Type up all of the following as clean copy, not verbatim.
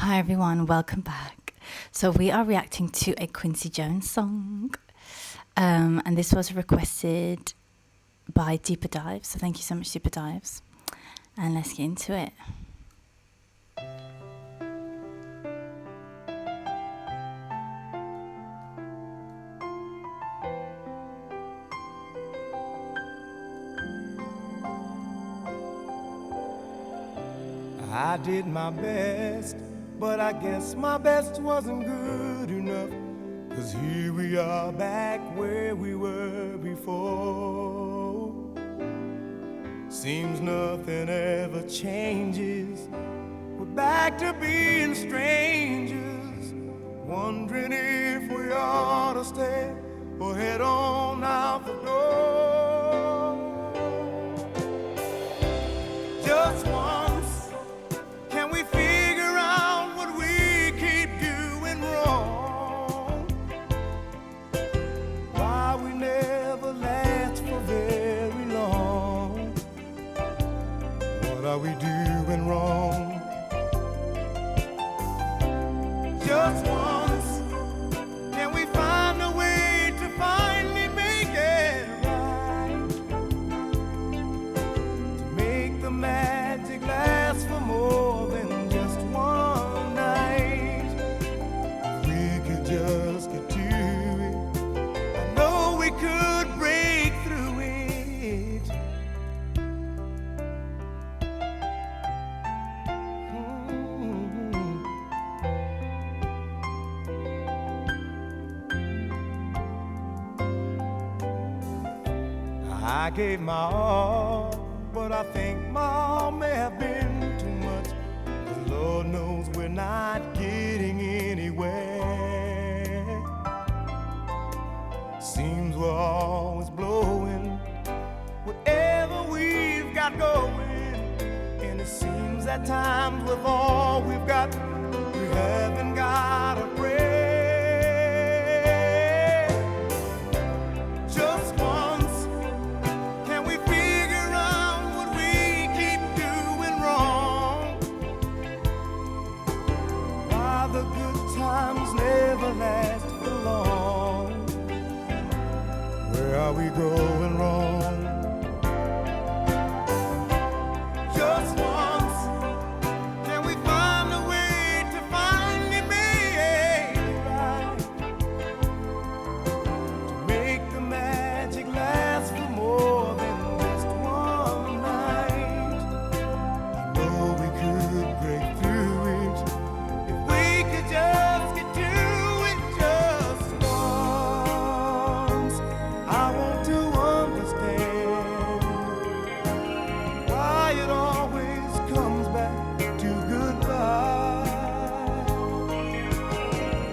Hi everyone, welcome back. So we are reacting to a Quincy Jones song, and this was requested by Deeper Dives. So thank you so much, Deeper Dives, and let's get into it. I did my best, but I guess my best wasn't good enough. 'Cause here we are back where we were before. Seems nothing ever changes. We're back to being strangers, wondering if we ought to stay or head on out the door. Just once, can we figure out what we keep doing wrong? Why we never last for very long? What are we doing wrong? Just once, can we find a way to finally make it right? To make the magic last for more than just one night. If we could just get to it, I know we could break through it. I gave my all, but I think my all may have been too much. 'Cause Lord knows we're not getting anywhere. Seems we're always blowing whatever we've got going. And it seems at times with all we've got, we haven't got a prayer. Just once, can we figure out what we keep doing wrong? Why the good times never last for long? Where are we going wrong? Just once, can we find a way to finally make it right? To make the magic last for more than just one night. I know we could break through it if we could just get to it just once. I want to understand why it always comes back to goodbye.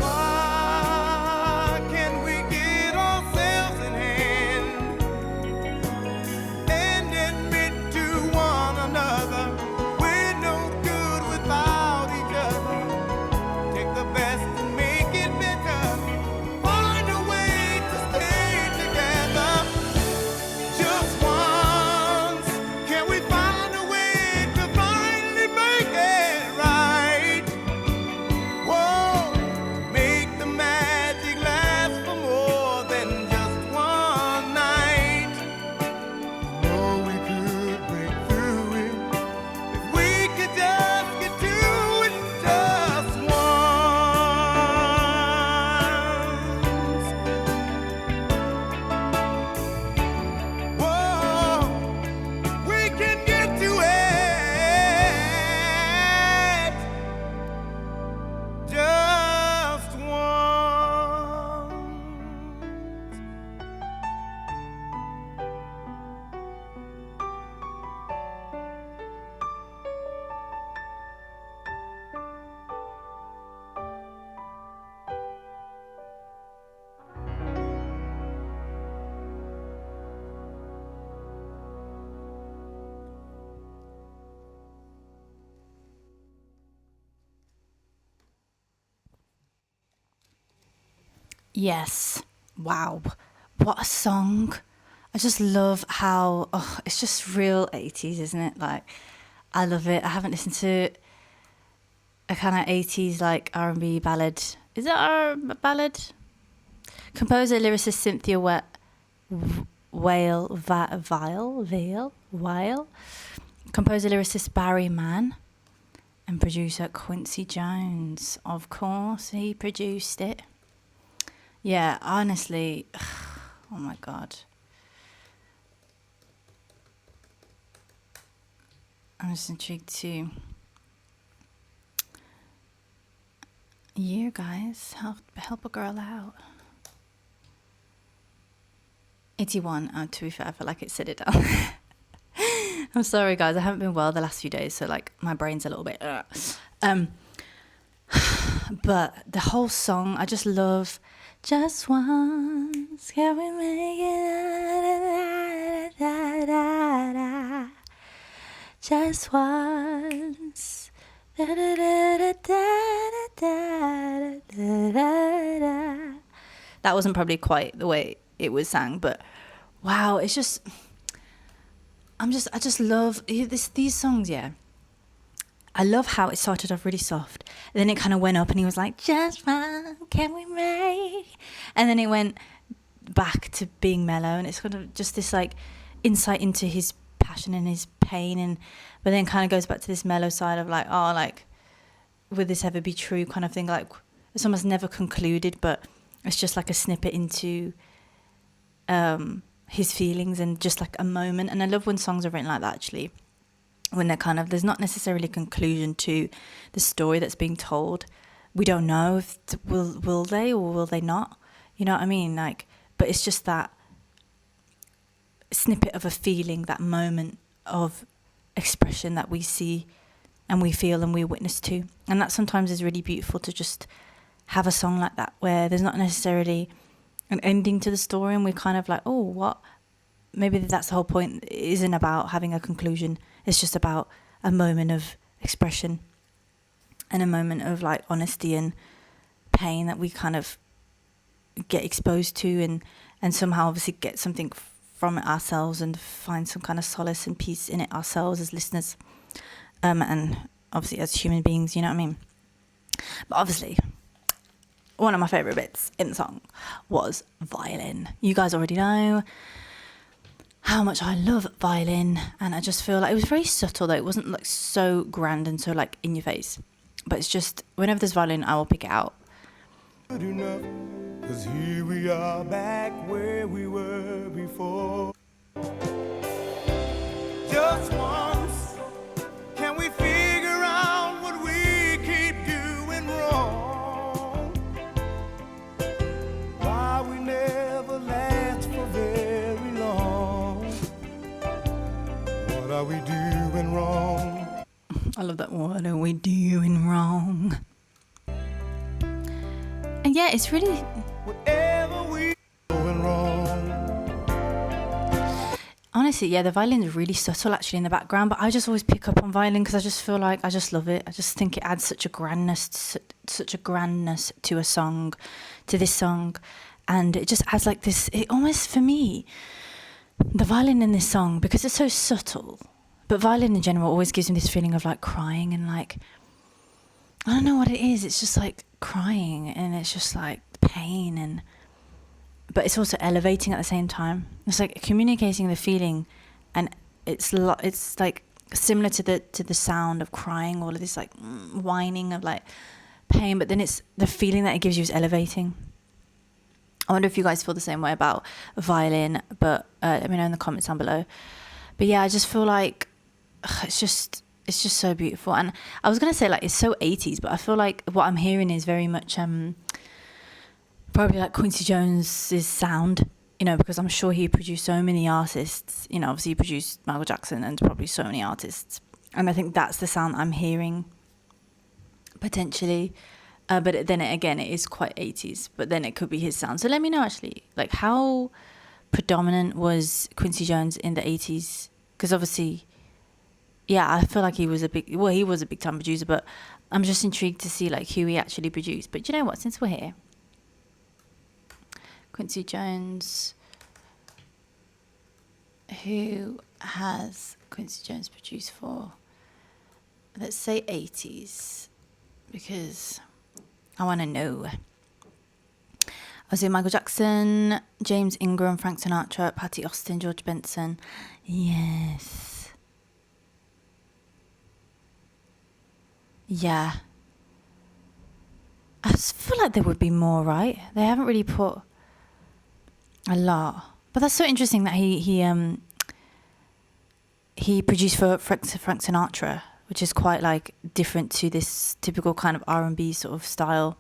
Why can't we get ourselves in hand and admit to one another we're no good without each other? Take the best and make it better. Find a way to stay together. Just once, can we find a way to finally make it right? Whoa, make the magic last for more than just one night. Oh, we could break through it if we could just get to it just once. Whoa, we can get to it just once. Yes, wow, what a song. I just love how, it's just real 80s, isn't it? Like, I love it. I haven't listened to a kind of 80s like R&B ballad. Is it a ballad? Composer, lyricist Cynthia Weil. Composer, lyricist Barry Mann. And producer Quincy Jones. Of course, he produced it. Yeah, honestly, oh my God. I'm just intrigued to you guys help a girl out. 81. Oh, to be fair, I feel like it said it down. I'm sorry, guys. I haven't been well the last few days, so like my brain's a little bit. But the whole song, I just love. Just once, can we make it? Just once. That wasn't probably quite the way it was sang, but wow, it's just. I just love these songs, yeah. I love how it started off really soft. And then it kind of went up and he was like, just one, can we make? And then it went back to being mellow. And it's kind of just this like insight into his passion and his pain. But then kind of goes back to this mellow side of like, oh, like, would this ever be true kind of thing? Like, it's almost never concluded, but it's just like a snippet into his feelings and just like a moment. And I love when songs are written like that, actually. When they're kind of, there's not necessarily a conclusion to the story that's being told. We don't know if will they or will they not, you know what I mean? Like, but it's just that snippet of a feeling, that moment of expression that we see and we feel and we witness to. And that sometimes is really beautiful, to just have a song like that where there's not necessarily an ending to the story and we're kind of like, oh, what? Maybe that's the whole point. It isn't about having a conclusion. It's just about a moment of expression and a moment of like honesty and pain that we kind of get exposed to and somehow obviously get something from it ourselves and find some kind of solace and peace in it ourselves as listeners, and obviously as human beings, you know what I mean? But obviously, one of my favourite bits in the song was violin. You guys already know how much I love violin, and I just feel like it was very subtle though. It wasn't like so grand and so like in your face, but it's just whenever there's violin I will pick it out. Good enough, 'cause here we are back where we were before. Just once, can we figure out what we keep doing wrong? Why we never last for very long? What are we doing wrong? I love that. What are we doing wrong? And yeah, it's really, Whatever we doing wrong. honestly, yeah, the violin is really subtle actually in the background, but I just always pick up on violin because I just feel like I just love it. I just think it adds such a grandness to a song, to this song, and it just adds like this. It almost, for me, the violin in this song, because it's so subtle, but violin in general always gives me this feeling of like crying and like, I don't know what it is. It's just like crying and it's just like pain, but it's also elevating at the same time. It's like communicating the feeling, and it's like similar to the sound of crying, all of this like whining of like pain, but then it's the feeling that it gives you is elevating. I wonder if you guys feel the same way about violin, but let me know in the comments down below. But yeah, I just feel like it's just so beautiful. And I was gonna say like it's so 80s, but I feel like what I'm hearing is very much probably like Quincy Jones's sound, you know, because I'm sure he produced so many artists. You know, obviously he produced Michael Jackson and probably so many artists, and I think that's the sound I'm hearing potentially. But then again, it is quite 80s, but then it could be his sound. So let me know actually, like, how predominant was Quincy Jones in the 80s? Because obviously, yeah, I feel like he was a big time producer, but I'm just intrigued to see like who he actually produced. But you know what, since we're here, Quincy Jones, who has Quincy Jones produced for? Let's say 80s. because I want to know. I was in Michael Jackson, James Ingram, Frank Sinatra, Patti Austin, George Benson. Yes. Yeah. I just feel like there would be more, right? They haven't really put a lot. But that's so interesting that he produced for Frank Sinatra, which is quite like different to this typical kind of R&B sort of style.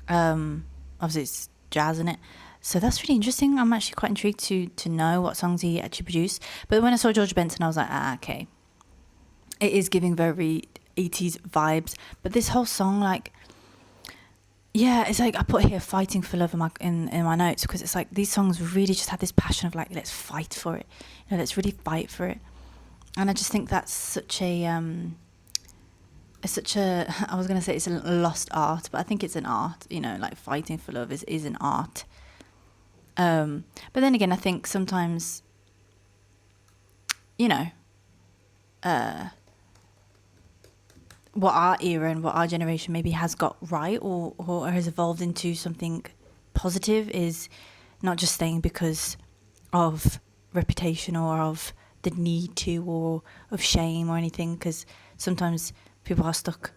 Obviously it's jazz in it, so that's really interesting. I'm actually quite intrigued to know what songs he actually produced. But when I saw George Benson, I was like, okay, it is giving very 80s vibes. But this whole song, like, yeah, it's like I put here "Fighting for Love" in my notes, because it's like these songs really just have this passion of like, let's fight for it, let's really fight for it. And I just think that's such a I was going to say it's a lost art, but I think it's an art, like fighting for love is an art. But then again, I think sometimes, what our era and what our generation maybe has got right or has evolved into something positive is not just staying because of reputation or of the need to, or of shame or anything, because sometimes people are stuck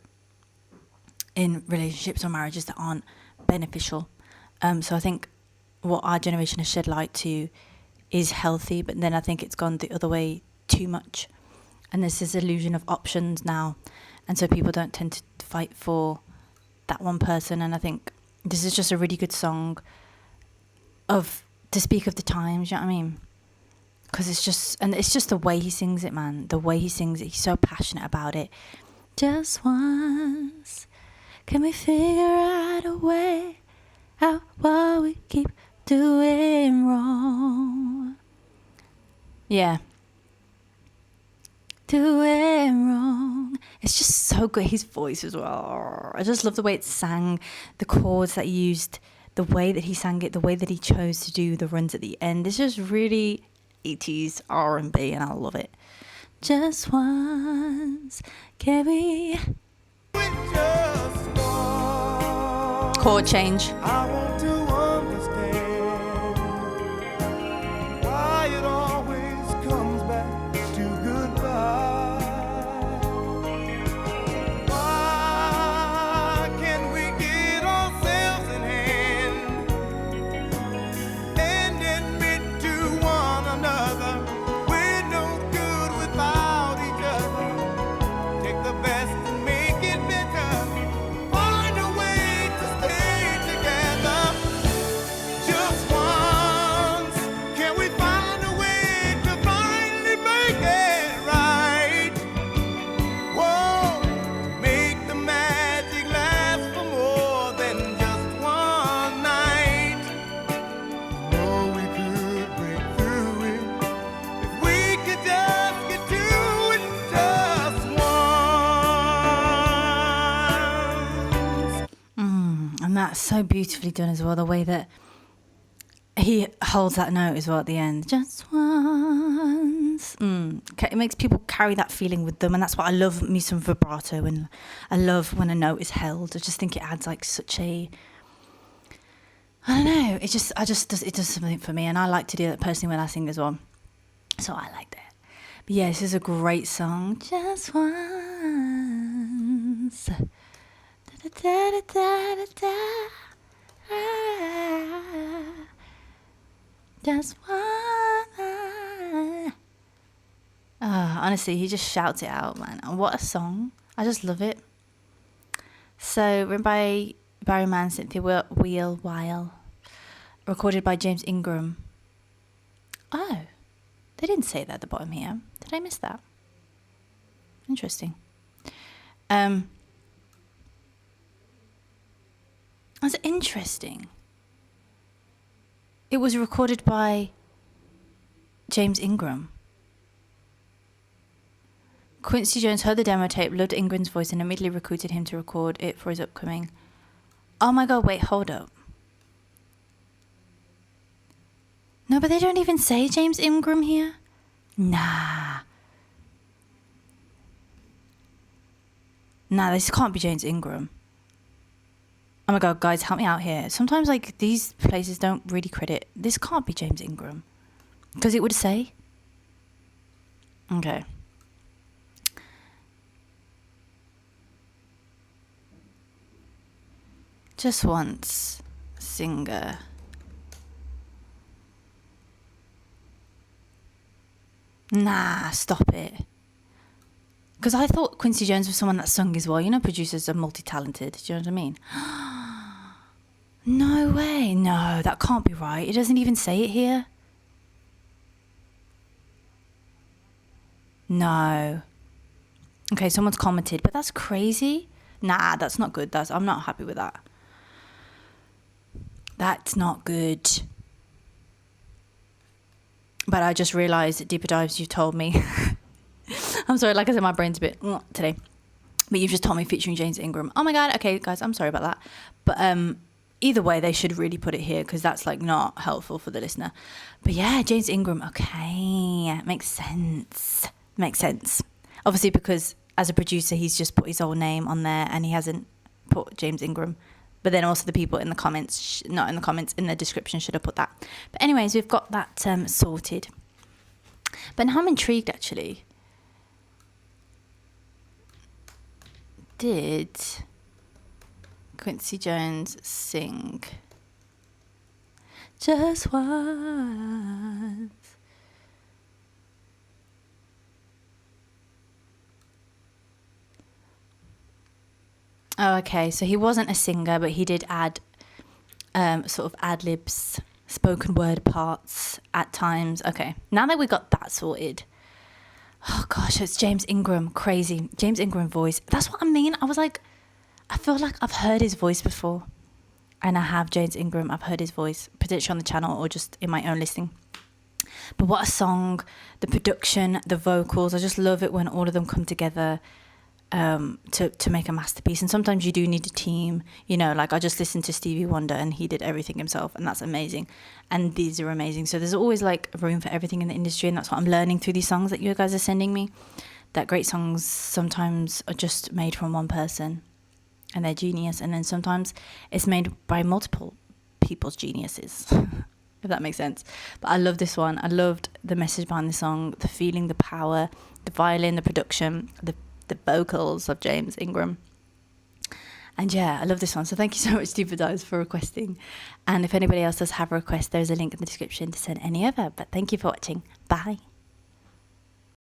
in relationships or marriages that aren't beneficial. So I think what our generation has shed light to is healthy, but then I think it's gone the other way too much. And there's this illusion of options now. And so people don't tend to fight for that one person. And I think this is just a really good song to speak of the times, you know what I mean? Because it's just the way he sings it, man. The way he sings it, he's so passionate about it. Just once, can we figure out a way out what we keep doing wrong? Yeah. Doing wrong. It's just so good. His voice as well. I just love the way it's sang, the chords that he used, the way that he sang it, the way that he chose to do the runs at the end. It's just really 80s R&B, and I love it. Just once, can we? Chord change. I want to understand why it always comes back to goodbye. Why can't we get ourselves in hand and admit to one another we're no good without each other? Take the best and make it better. Find a way to stay together. Just once, can we find a way to finally make it right? Whoa, make the magic last for more than just one night. Oh, we could break through it if we could just get to it just once. And that's so beautifully done as well, the way that he holds that note as well at the end. Just once. It makes people carry that feeling with them, and that's what I love, me some vibrato, and I love when a note is held. I just think it adds like such a, I don't know, it does something for me, and I like to do that personally when I sing as well. So I like that. But yeah, this is a great song. Just once. Da, da, da, da, da. Just one. Honestly, he just shouts it out, man. And what a song. I just love it. So, written by Barry Mann, Cynthia Weil, recorded by James Ingram. Oh, they didn't say that at the bottom here. Did I miss that? Interesting. That's interesting. It was recorded by James Ingram. Quincy Jones heard the demo tape, loved Ingram's voice, and immediately recruited him to record it for his upcoming. Oh my god, wait, hold up. No, but they don't even say James Ingram here. Nah. Nah, this can't be James Ingram. Oh my god, guys, help me out here. Sometimes like these places don't really credit. This can't be James Ingram. Because it would say. Okay. Just once, singer. Nah, stop it. Because I thought Quincy Jones was someone that sung as well. You know, producers are multi-talented. Do you know what I mean? No way. No, that can't be right. It doesn't even say it here. No. Okay, someone's commented, but that's crazy. Nah, that's not good. I'm not happy with that. That's not good. But I just realised, Deeper Dives, you told me. I'm sorry, like I said, my brain's a bit today. But you've just told me featuring James Ingram. Oh my God, okay, guys, I'm sorry about that. But either way, they should really put it here because that's like not helpful for the listener. But yeah, James Ingram, okay, makes sense. Makes sense. Obviously, because as a producer, he's just put his own name on there and he hasn't put James Ingram. But then also the people in the comments, not in the comments, in the description should have put that. But anyways, we've got that sorted. But now I'm intrigued, actually. Did Quincy Jones sing Just Once? Oh, okay. So he wasn't a singer, but he did add sort of ad-libs, spoken word parts at times. Okay. Now that we got that sorted. Oh, gosh, it's James Ingram. Crazy. James Ingram voice. That's what I mean. I was like, I feel like I've heard his voice before. And I have James Ingram. I've heard his voice, potentially on the channel or just in my own listening. But what a song. The production, the vocals. I just love it when all of them come together. To make a masterpiece. And sometimes you do need a team, you know, like I just listened to Stevie Wonder and he did everything himself and that's amazing, and these are amazing. So there's always like room for everything in the industry, and that's what I'm learning through these songs that you guys are sending me, that great songs sometimes are just made from one person and they're genius, and then sometimes it's made by multiple people's geniuses. If that makes sense. But I love this one. I loved the message behind the song, the feeling, the power, the violin, the production, the vocals of James Ingram. And yeah, I love this one. So thank you so much, Deeper Dives, for requesting. And if anybody else does have a request, there's a link in the description to send any over. But thank you for watching. Bye.